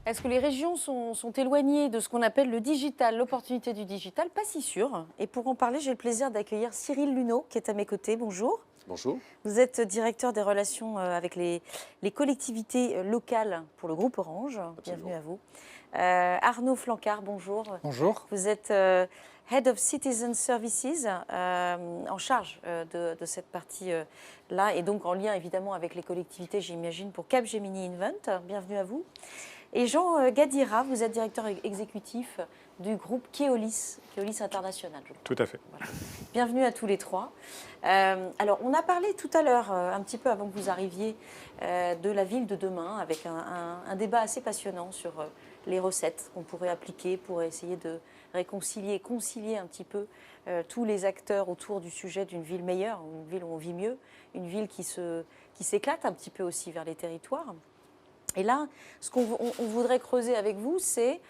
Est-ce que les régions sont éloignées de ce qu'on appelle le digital, l'opportunité du digital? Pas si sûr. Et pour en parler, j'ai le plaisir d'accueillir Cyril Luneau, qui est à mes côtés. Bonjour. Bonjour. Vous êtes directeur des relations avec les collectivités locales pour le groupe Orange. Bienvenue Absolument. à vous. Arnaud Flancard, bonjour. Bonjour. Vous êtes Head of Citizen Services, en charge de cette partie-là, et donc en lien évidemment avec les collectivités, j'imagine, pour Capgemini Invent. Bienvenue à vous. Et Jean Gadira, vous êtes directeur exécutif du groupe Keolis International. Tout à fait. Voilà. Bienvenue à tous les trois. Alors, on a parlé tout à l'heure, un petit peu avant que vous arriviez, de la ville de demain, avec un débat assez passionnant sur les recettes qu'on pourrait appliquer pour essayer de concilier un petit peu tous les acteurs autour du sujet d'une ville meilleure, une ville où on vit mieux, une ville qui s'éclate un petit peu aussi vers les territoires. Et là, ce qu'on voudrait creuser avec vous, c'est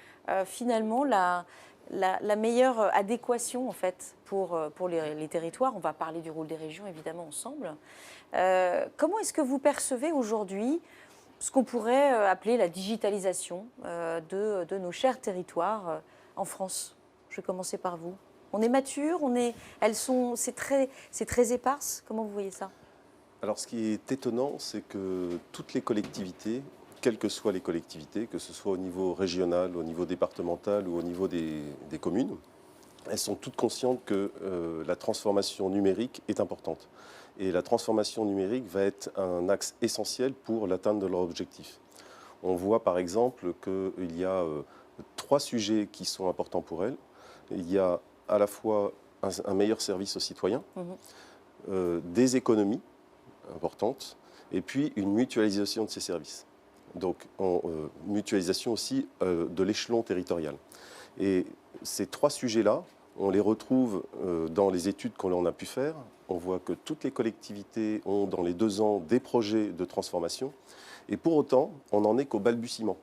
finalement la meilleure adéquation en fait pour les territoires. On va parler du rôle des régions évidemment ensemble. Comment est-ce que vous percevez aujourd'hui ce qu'on pourrait appeler la digitalisation de nos chers territoires en France? Je vais commencer par vous. On est mature, c'est très éparse. Comment vous voyez ça? Alors, ce qui est étonnant, c'est que toutes les collectivités, quelles que soient les collectivités, que ce soit au niveau régional, au niveau départemental ou au niveau des communes, elles sont toutes conscientes que la transformation numérique est importante. Et la transformation numérique va être un axe essentiel pour l'atteinte de leur objectif. On voit par exemple qu'il y a 3 sujets qui sont importants pour elles. Il y a à la fois un meilleur service aux citoyens, des économies importantes, et puis une mutualisation de ces services. Donc, mutualisation aussi de l'échelon territorial. Et ces 3 sujets-là, on les retrouve dans les études qu'on a pu faire. On voit que toutes les collectivités ont, dans les 2 ans, des projets de transformation. Et pour autant, on n'en est qu'au balbutiement.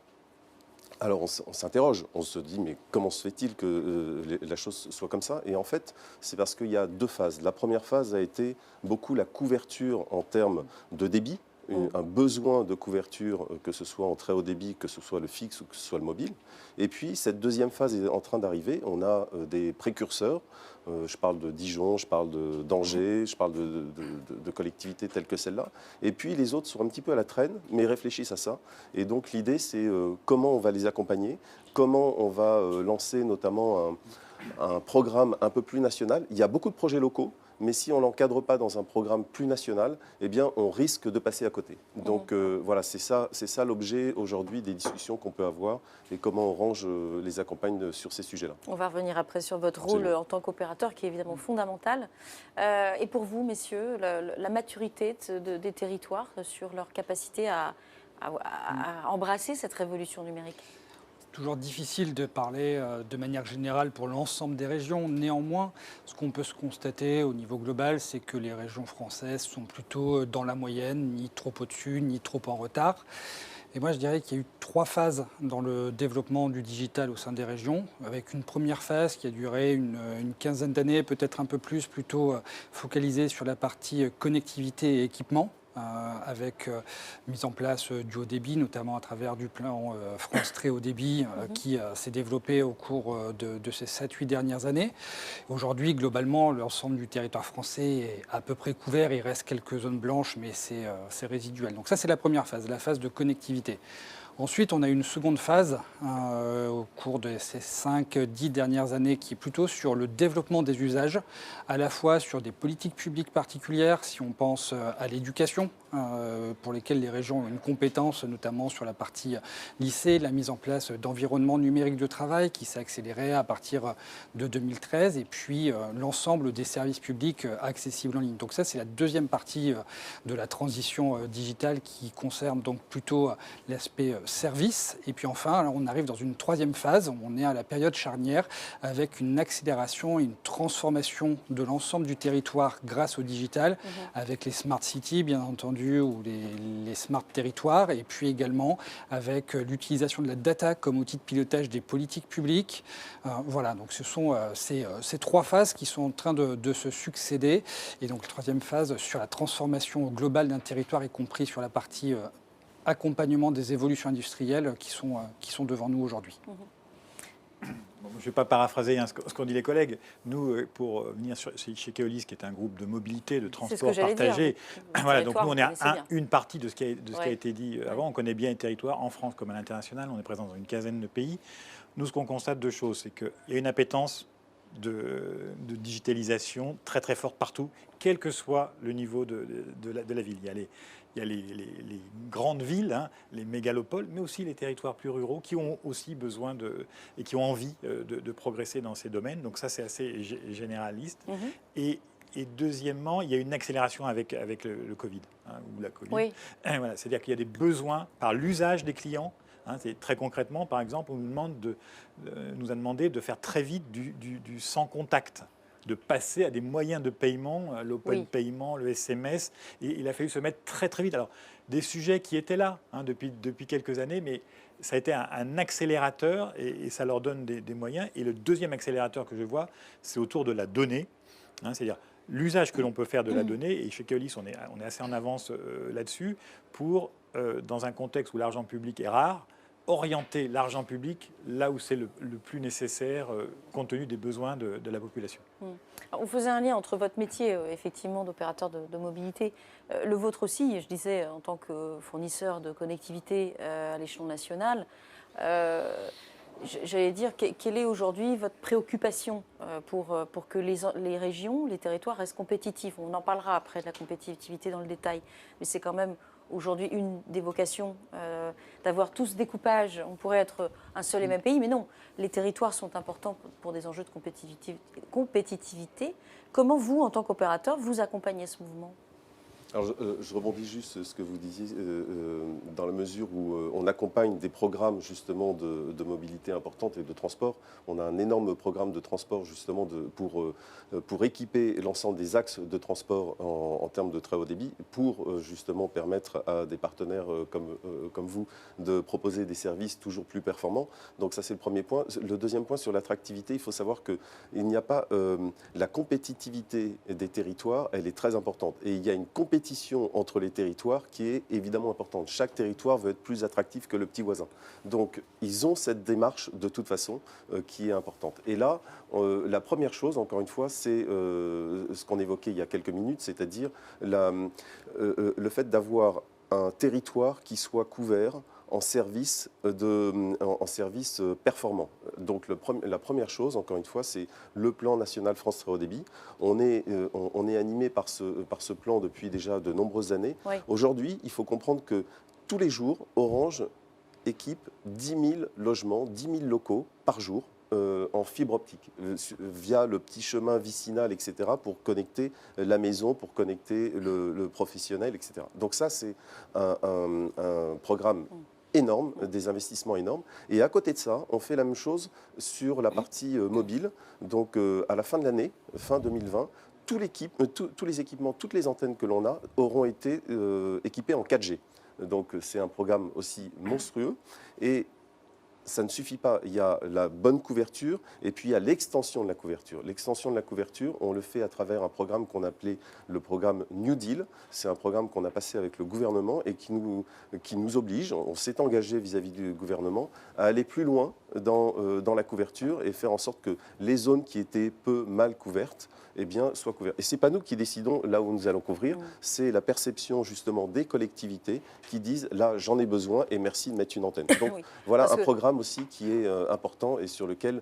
Alors, on s'interroge, on se dit, mais comment se fait-il que la chose soit comme ça? Et en fait, c'est parce qu'il y a 2 phases. La première phase a été beaucoup la couverture en termes de débit, un besoin de couverture, que ce soit en très haut débit, que ce soit le fixe ou que ce soit le mobile. Et puis, cette deuxième phase est en train d'arriver. On a des précurseurs. Je parle de Dijon, je parle d'Angers, je parle de collectivités telles que celle-là. Et puis, les autres sont un petit peu à la traîne, mais réfléchissent à ça. Et donc, l'idée, c'est comment on va les accompagner, comment on va lancer notamment un programme un peu plus national. Il y a beaucoup de projets locaux. Mais si on ne l'encadre pas dans un programme plus national, eh bien, on risque de passer à côté. Donc voilà, c'est ça l'objet aujourd'hui des discussions qu'on peut avoir et comment Orange les accompagne sur ces sujets-là. On va revenir après sur votre rôle Absolument. en tant qu'opérateur qui est évidemment fondamental. Et pour vous, messieurs, la maturité des territoires sur leur capacité à embrasser cette révolution numérique? Toujours difficile de parler de manière générale pour l'ensemble des régions. Néanmoins, ce qu'on peut se constater au niveau global, c'est que les régions françaises sont plutôt dans la moyenne, ni trop au-dessus, ni trop en retard. Et moi, je dirais qu'il y a eu 3 phases dans le développement du digital au sein des régions, avec une première phase qui a duré une quinzaine d'années, peut-être un peu plus, plutôt focalisée sur la partie connectivité et équipement, avec mise en place du haut débit, notamment à travers du plan France Très Haut Débit, qui s'est développé au cours de ces 7-8 dernières années. Aujourd'hui, globalement, l'ensemble du territoire français est à peu près couvert. Il reste quelques zones blanches, mais c'est résiduel. Donc ça, c'est la première phase, la phase de connectivité. Ensuite, on a une seconde phase au cours de ces 5-10 dernières années qui est plutôt sur le développement des usages, à la fois sur des politiques publiques particulières, si on pense à l'éducation, pour lesquelles les régions ont une compétence, notamment sur la partie lycée, la mise en place d'environnements numériques de travail qui s'est accéléré à partir de 2013, et puis l'ensemble des services publics accessibles en ligne. Donc ça, c'est la deuxième partie de la transition digitale qui concerne donc plutôt l'aspect service. Et puis enfin, alors on arrive dans une troisième phase, on est à la période charnière avec une accélération et une transformation de l'ensemble du territoire grâce au digital, avec les smart cities bien entendu, ou les smart territoires, et puis également avec l'utilisation de la data comme outil de pilotage des politiques publiques. Voilà, donc ce sont ces 3 phases qui sont en train de se succéder. Et donc la troisième phase sur la transformation globale d'un territoire, y compris sur la partie accompagnement des évolutions industrielles qui sont devant nous aujourd'hui. Bon, je ne vais pas paraphraser ce qu'ont dit les collègues. Nous, pour venir chez Keolis, qui est un groupe de mobilité, de transport partagé, voilà, donc nous, on est une partie de ce qui a été dit avant. On connaît bien les territoires, en France comme à l'international. On est présent dans une quinzaine de pays. Nous, ce qu'on constate, deux choses, c'est qu'il y a une appétence de digitalisation très très forte partout, quel que soit le niveau de la ville. Il y a les grandes villes, les mégalopoles, mais aussi les territoires plus ruraux qui ont aussi besoin et qui ont envie de progresser dans ces domaines. Donc ça, c'est assez généraliste. Et deuxièmement, il y a une accélération avec le Covid, ou la Covid. Oui. Voilà, c'est-à-dire qu'il y a des besoins par l'usage des clients. C'est très concrètement, par exemple, on nous a demandé de faire très vite du sans contact, de passer à des moyens de paiement, l'open payment, le SMS, et il a fallu se mettre très très vite. Alors, des sujets qui étaient là depuis quelques années, mais ça a été un accélérateur et ça leur donne des moyens. Et le deuxième accélérateur que je vois, c'est autour de la donnée, c'est-à-dire l'usage que l'on peut faire de la donnée. Et chez Keolis, on est assez en avance là-dessus pour, dans un contexte où l'argent public est rare, orienter l'argent public là où c'est le plus nécessaire compte tenu des besoins de la population. On faisait un lien entre votre métier, effectivement, d'opérateur de mobilité, le vôtre aussi, je disais, en tant que fournisseur de connectivité à l'échelon national. J'allais dire, quelle est aujourd'hui votre préoccupation pour que les régions, les territoires restent compétitifs? On en parlera après de la compétitivité dans le détail, mais c'est quand même aujourd'hui une des vocations d'avoir tout ce découpage. On pourrait être un seul et même pays, mais non, les territoires sont importants pour des enjeux de compétitivité. Comment vous, en tant qu'opérateur, vous accompagnez ce mouvement? Alors, je rebondis juste sur ce que vous disiez, dans la mesure où on accompagne des programmes justement de mobilité importante et de transport. On a un énorme programme de transport justement pour équiper l'ensemble des axes de transport en termes de très haut débit, pour justement permettre à des partenaires comme vous de proposer des services toujours plus performants. Donc ça, c'est le premier point. Le deuxième point, sur l'attractivité, il faut savoir qu'il n'y a pas la compétitivité des territoires, elle est très importante. Et il y a une compétition entre les territoires qui est évidemment importante. Chaque territoire veut être plus attractif que le petit voisin. Donc, ils ont cette démarche de toute façon qui est importante. Et là, la première chose, encore une fois, c'est ce qu'on évoquait il y a quelques minutes, c'est-à-dire le fait d'avoir un territoire qui soit couvert en service performant. Donc la première chose, encore une fois, c'est le plan national France Très Haut Débit. On est animé par ce plan depuis déjà de nombreuses années. Oui. Aujourd'hui, il faut comprendre que tous les jours, Orange équipe 10 000 logements, 10 000 locaux par jour en fibre optique, via le petit chemin vicinal, etc., pour connecter la maison, pour connecter le professionnel, etc. Donc ça, c'est un programme énorme, des investissements énormes. Et à côté de ça, on fait la même chose sur la partie mobile. Donc à la fin de l'année, fin 2020, tous les équipements, toutes les antennes que l'on a auront été équipées en 4G. Donc c'est un programme aussi monstrueux. Et ça ne suffit pas. Il y a la bonne couverture et puis il y a l'extension de la couverture. L'extension de la couverture, on le fait à travers un programme qu'on appelait le programme New Deal. C'est un programme qu'on a passé avec le gouvernement et qui nous oblige, on s'est engagé vis-à-vis du gouvernement, à aller plus loin dans la couverture et faire en sorte que les zones qui étaient mal couvertes soient couvertes. Et ce n'est pas nous qui décidons là où nous allons couvrir, c'est la perception justement des collectivités qui disent là j'en ai besoin et merci de mettre une antenne. Donc voilà un programme aussi qui est important et sur lequel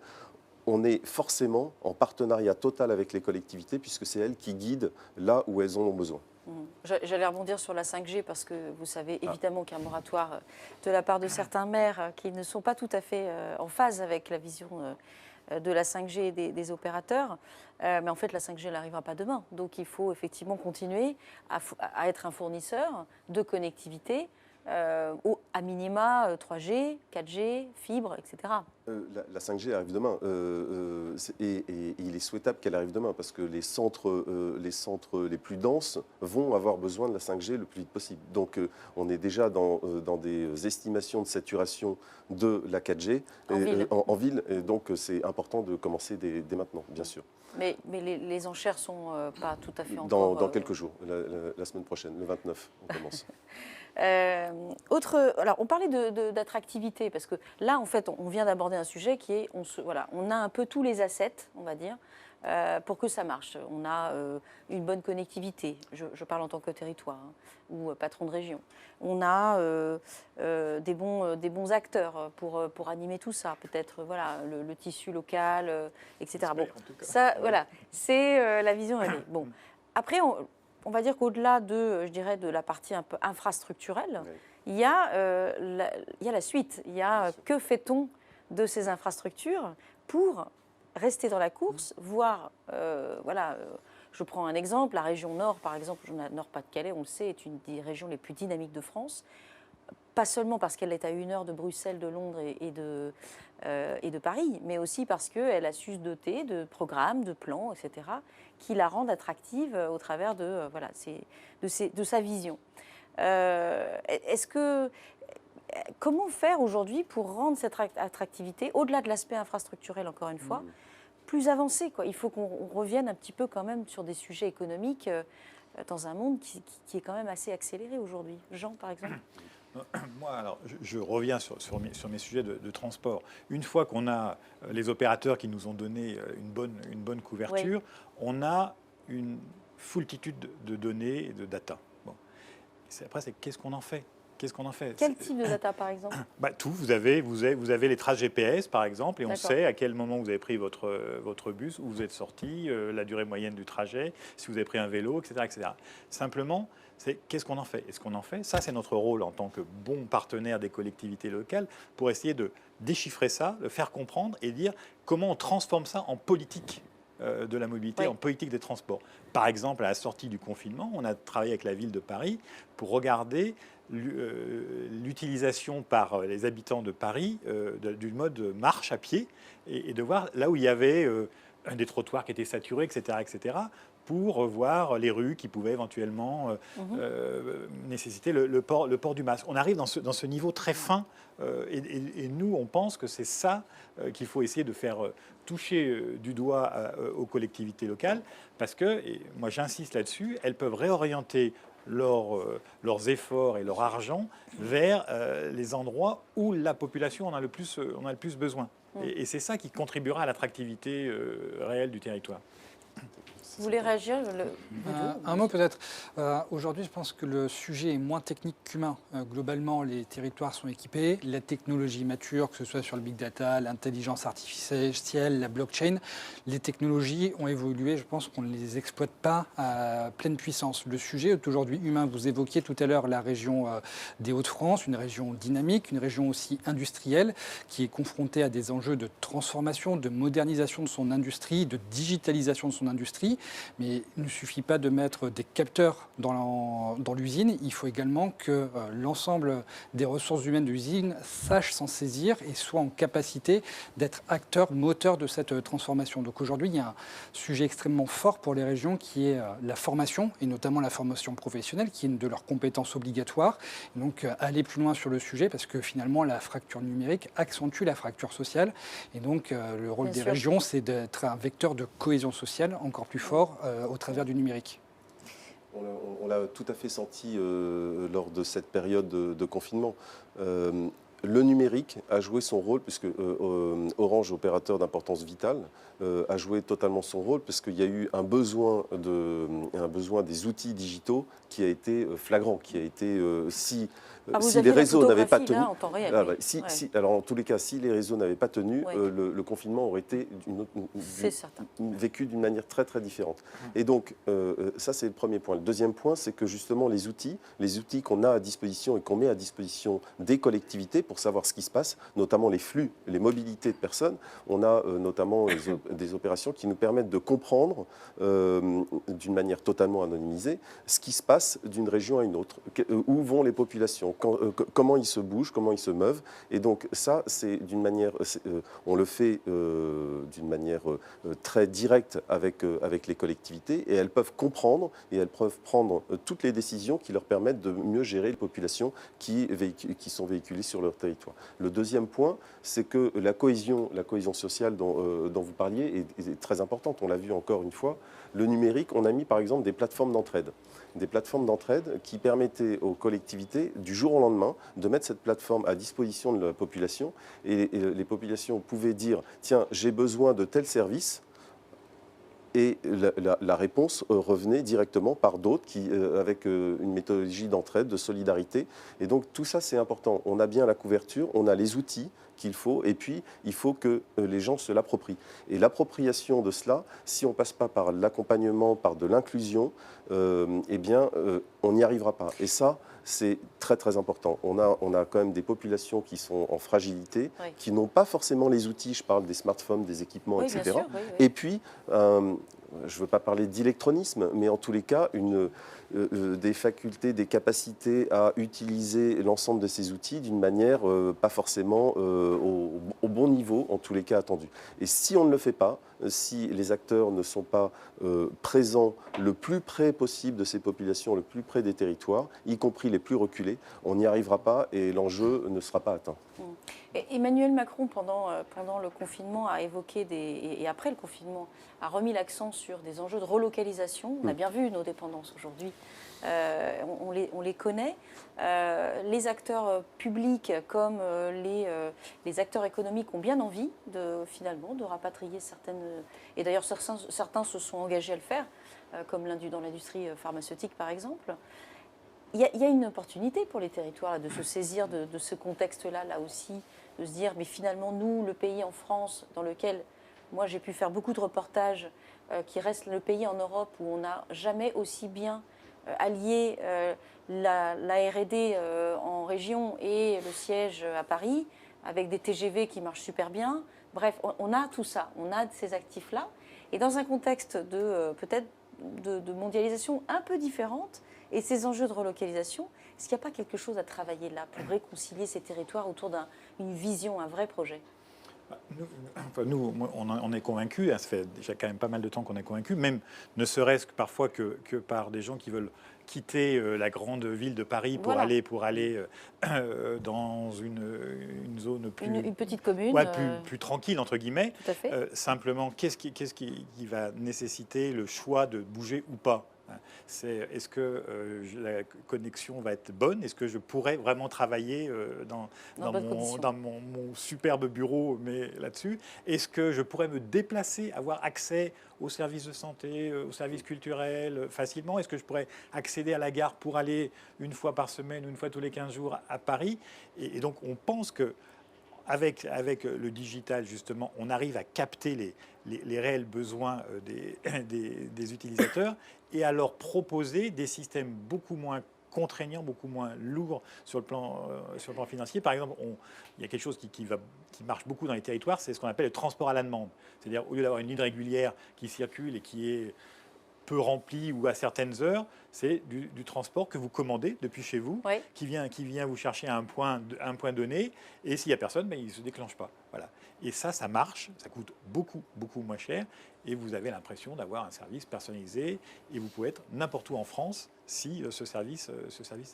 on est forcément en partenariat total avec les collectivités puisque c'est elles qui guident là où elles en ont besoin. J'allais rebondir sur la 5G parce que vous savez évidemment qu'il y a un moratoire de la part de certains maires qui ne sont pas tout à fait en phase avec la vision de la 5G des opérateurs. Mais en fait, la 5G n'arrivera pas demain. Donc il faut effectivement continuer à être un fournisseur de connectivité à minima 3G, 4G, fibre, etc. La 5G arrive demain et il est souhaitable qu'elle arrive demain parce que les centres les plus denses vont avoir besoin de la 5G le plus vite possible. Donc on est déjà dans des estimations de saturation de la 4G en ville. Et donc c'est important de commencer dès maintenant, bien sûr. Mais les enchères ne sont pas tout à fait encore... Dans quelques jours, la semaine prochaine, le 29, on commence. Alors, on parlait d'attractivité, parce que là, en fait, on vient d'aborder un sujet qui est, on a un peu tous les assets, on va dire, pour que ça marche. On a une bonne connectivité, je parle en tant que territoire, hein, ou patron de région. On a des bons acteurs pour animer tout ça, peut-être voilà, le tissu local, etc. Bon, ça, voilà, c'est la vision rêvée. Bon, après, on va dire qu'au-delà de, je dirais, de la partie un peu infrastructurelle, oui, il y a la suite. Il y a que fait-on de ces infrastructures pour rester dans la course, voire, voilà, je prends un exemple, la région Nord, par exemple, Nord-Pas-de-Calais, on le sait, est une des régions les plus dynamiques de France. Pas seulement parce qu'elle est à 1 heure de Bruxelles, de Londres et de Paris, mais aussi parce qu'elle a su se doter de programmes, de plans, etc., qui la rendent attractive au travers de, voilà, de sa vision. Comment faire aujourd'hui pour rendre cette attractivité, au-delà de l'aspect infrastructurel, encore une fois, plus avancée, quoi. Il faut qu'on revienne un petit peu quand même sur des sujets économiques dans un monde qui est quand même assez accéléré aujourd'hui. Jean, par exemple. Moi, alors, je reviens sur mes sujets de transport. Une fois qu'on a les opérateurs qui nous ont donné une bonne couverture, oui, on a une foultitude de données et de data. Bon. Après, c'est qu'est-ce qu'on en fait? Quel type de data, par exemple? Tout. Vous avez les traces GPS, par exemple, et on sait à quel moment vous avez pris votre bus, où vous êtes sorti, la durée moyenne du trajet, si vous avez pris un vélo, etc. etc. Simplement, c'est qu'est-ce qu'on en fait? Et ce qu'on en fait, ça, c'est notre rôle en tant que bon partenaire des collectivités locales pour essayer de déchiffrer ça, de faire comprendre et dire comment on transforme ça en politique de la mobilité, oui, en politique des transports. Par exemple, à la sortie du confinement, on a travaillé avec la ville de Paris pour regarder l'utilisation par les habitants de Paris du mode marche à pied et de voir là où il y avait des trottoirs qui étaient saturés, etc., etc., pour voir les rues qui pouvaient éventuellement nécessiter le port du masque. On arrive dans ce niveau très fin et nous, on pense que c'est ça qu'il faut essayer de faire toucher du doigt aux collectivités locales parce que, et moi j'insiste là-dessus, elles peuvent réorienter leurs efforts et leur argent vers les endroits où la population en a le plus besoin. Et c'est ça qui contribuera à l'attractivité réelle du territoire. Vous voulez réagir Un mot peut-être. Aujourd'hui, je pense que le sujet est moins technique qu'humain. Globalement, les territoires sont équipés, la technologie mature, que ce soit sur le big data, l'intelligence artificielle, la blockchain. Les technologies ont évolué, je pense qu'on ne les exploite pas à pleine puissance. Le sujet est aujourd'hui humain. Vous évoquiez tout à l'heure la région des Hauts-de-France, une région dynamique, une région aussi industrielle, qui est confrontée à des enjeux de transformation, de modernisation de son industrie, de digitalisation de son industrie. Mais il ne suffit pas de mettre des capteurs dans l'usine, il faut également que l'ensemble des ressources humaines de l'usine sachent s'en saisir et soient en capacité d'être acteurs, moteurs de cette transformation. Donc aujourd'hui, il y a un sujet extrêmement fort pour les régions qui est la formation, et notamment la formation professionnelle, qui est une de leurs compétences obligatoires. Et donc aller plus loin sur le sujet, parce que finalement, la fracture numérique accentue la fracture sociale. Et donc le rôle des régions, c'est d'être un vecteur de cohésion sociale encore plus fort au travers du numérique. On l'a tout à fait senti lors de cette période de confinement. Le numérique a joué son rôle, puisque Orange, opérateur d'importance vitale, a joué totalement son rôle, parce qu'il y a eu un besoin des outils digitaux qui a été flagrant, qui a été si les réseaux n'avaient pas tenu, alors en tous les cas, si les réseaux n'avaient pas tenu, oui, le confinement aurait été vécu d'une manière très très différente. Et donc ça c'est le premier point. Le deuxième point, c'est que justement les outils qu'on a à disposition et qu'on met à disposition des collectivités pour savoir ce qui se passe, notamment les flux, les mobilités de personnes, on a notamment des opérations qui nous permettent de comprendre d'une manière totalement anonymisée ce qui se passe d'une région à une autre, où vont les populations, comment ils se bougent, comment ils se meuvent. Et donc ça, c'est d'une manière, on le fait d'une manière très directe avec les collectivités, et elles peuvent comprendre et elles peuvent prendre toutes les décisions qui leur permettent de mieux gérer les populations qui sont véhiculées sur leur territoire. Le deuxième point, c'est que la cohésion sociale dont vous parliez est très importante. On l'a vu encore une fois. Le numérique, on a mis par exemple des plateformes d'entraide. des plateformes d'entraide qui permettaient aux collectivités, du jour au lendemain, de mettre cette plateforme à disposition de la population. Et les populations pouvaient dire, tiens, j'ai besoin de tel service. Et la réponse revenait directement par d'autres avec une méthodologie d'entraide, de solidarité. Et donc tout ça, c'est important. On a bien la couverture, on a les outils qu'il faut, et puis il faut que les gens se l'approprient. Et l'appropriation de cela, si on ne passe pas par l'accompagnement, par de l'inclusion, eh bien, on n'y arrivera pas. Et ça, c'est très très important. On a quand même des populations qui sont en fragilité, oui, qui n'ont pas forcément les outils, je parle des smartphones, des équipements, oui, etc. Sûr, oui, oui. Et puis, je ne veux pas parler d'électronisme, mais en tous les cas, des facultés, des capacités à utiliser l'ensemble de ces outils d'une manière pas forcément au bon niveau, en tous les cas attendu. Et si on ne le fait pas, si les acteurs ne sont pas présents le plus près possible de ces populations, le plus près des territoires, y compris les plus reculés, on n'y arrivera pas et l'enjeu ne sera pas atteint. Et Emmanuel Macron, pendant le confinement, a évoqué et après le confinement, a remis l'accent sur des enjeux de relocalisation. On a bien vu nos dépendances aujourd'hui. On les connaît. Les acteurs publics comme les acteurs économiques ont bien envie finalement de rapatrier certaines... Et d'ailleurs, certains se sont engagés à le faire, comme dans l'industrie pharmaceutique par exemple. Il y a une opportunité pour les territoires de se saisir de ce contexte-là, là aussi, de se dire, mais finalement, nous, le pays en France, dans lequel moi j'ai pu faire beaucoup de reportages, qui reste le pays en Europe où on n'a jamais aussi bien allié la R&D en région et le siège à Paris, avec des TGV qui marchent super bien. Bref, on a tout ça, on a ces actifs-là. Et dans un contexte peut-être de mondialisation un peu différente, et ces enjeux de relocalisation, est-ce qu'il n'y a pas quelque chose à travailler là pour réconcilier ces territoires autour d'une vision, un vrai projet ? Nous, on est convaincus, ça fait déjà quand même pas mal de temps qu'on est convaincus, même ne serait-ce que parfois que par des gens qui veulent quitter la grande ville de Paris pour aller dans une zone plus... Une petite commune. Ouais, plus tranquille, entre guillemets. Tout à fait. Simplement, qu'est-ce qui va nécessiter le choix de bouger ou pas ? Est-ce que la connexion va être bonne? Est-ce que je pourrais vraiment travailler dans mon superbe bureau, mais là-dessus? Est-ce que je pourrais me déplacer, avoir accès aux services de santé, aux services culturels facilement? Est-ce que je pourrais accéder à la gare pour aller une fois par semaine, une fois tous les 15 jours à Paris? Et donc on pense que avec le digital, justement, on arrive à capter les réels besoins des utilisateurs et à leur proposer des systèmes beaucoup moins contraignants, beaucoup moins lourds sur le plan financier. Par exemple, il y a quelque chose qui marche beaucoup dans les territoires, c'est ce qu'on appelle le transport à la demande. C'est-à-dire, au lieu d'avoir une ligne régulière qui circule et qui est peu rempli ou à certaines heures, c'est du transport que vous commandez depuis chez vous, oui, qui vient vous chercher à un point donné, et s'il n'y a personne, il ne se déclenche pas. Voilà. Et ça marche, ça coûte beaucoup, beaucoup moins cher, et vous avez l'impression d'avoir un service personnalisé, et vous pouvez être n'importe où en France si ce service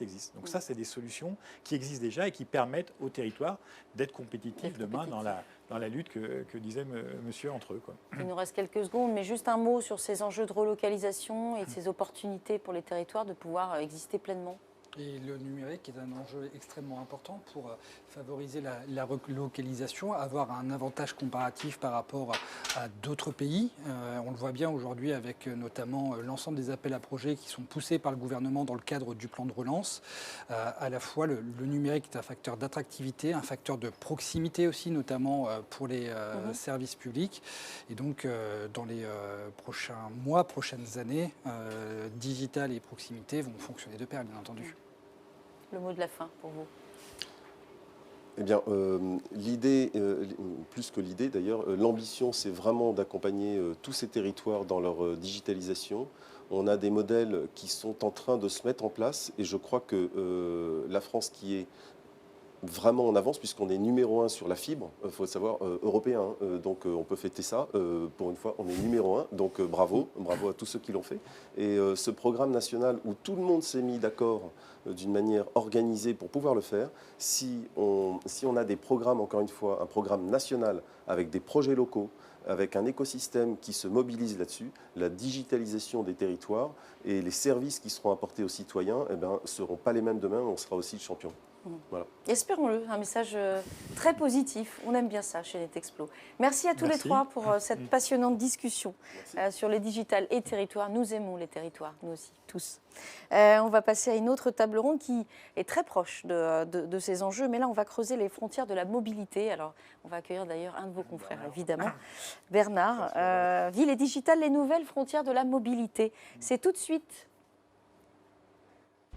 existe. Donc ça, c'est des solutions qui existent déjà et qui permettent aux territoires d'être compétitifs demain dans la lutte que disait monsieur entre eux, quoi. Il nous reste quelques secondes, mais juste un mot sur ces enjeux de relocalisation et ces opportunités pour les territoires de pouvoir exister pleinement. Et le numérique est un enjeu extrêmement important pour favoriser la relocalisation, avoir un avantage comparatif par rapport à d'autres pays. On le voit bien aujourd'hui avec notamment l'ensemble des appels à projets qui sont poussés par le gouvernement dans le cadre du plan de relance. À la fois, le numérique est un facteur d'attractivité, un facteur de proximité aussi, notamment pour les services publics. Et donc, dans les prochains mois, prochaines années, digital et proximité vont fonctionner de pair, bien entendu. Le mot de la fin pour vous. Eh bien, l'idée, plus que l'idée d'ailleurs, l'ambition, c'est vraiment d'accompagner tous ces territoires dans leur digitalisation. On a des modèles qui sont en train de se mettre en place et je crois que la France qui est vraiment en avance, puisqu'on est numéro 1 sur la fibre, il faut le savoir, européen, donc on peut fêter ça, pour une fois on est numéro 1, donc bravo à tous ceux qui l'ont fait. Et ce programme national où tout le monde s'est mis d'accord d'une manière organisée pour pouvoir le faire, si on a des programmes, encore une fois, un programme national avec des projets locaux, avec un écosystème qui se mobilise là-dessus, la digitalisation des territoires et les services qui seront apportés aux citoyens ne seront pas les mêmes demain, on sera aussi le champion. Voilà. Espérons-le, un message très positif. On aime bien ça chez Netexplo. Merci à tous les trois pour cette passionnante discussion sur les digitales et territoires. Nous aimons les territoires, nous aussi, tous. On va passer à une autre table ronde qui est très proche de ces enjeux, mais là, on va creuser les frontières de la mobilité. Alors, on va accueillir d'ailleurs un de vos confrères, évidemment, Bernard. Ville et digitale, les nouvelles frontières de la mobilité. C'est tout de suite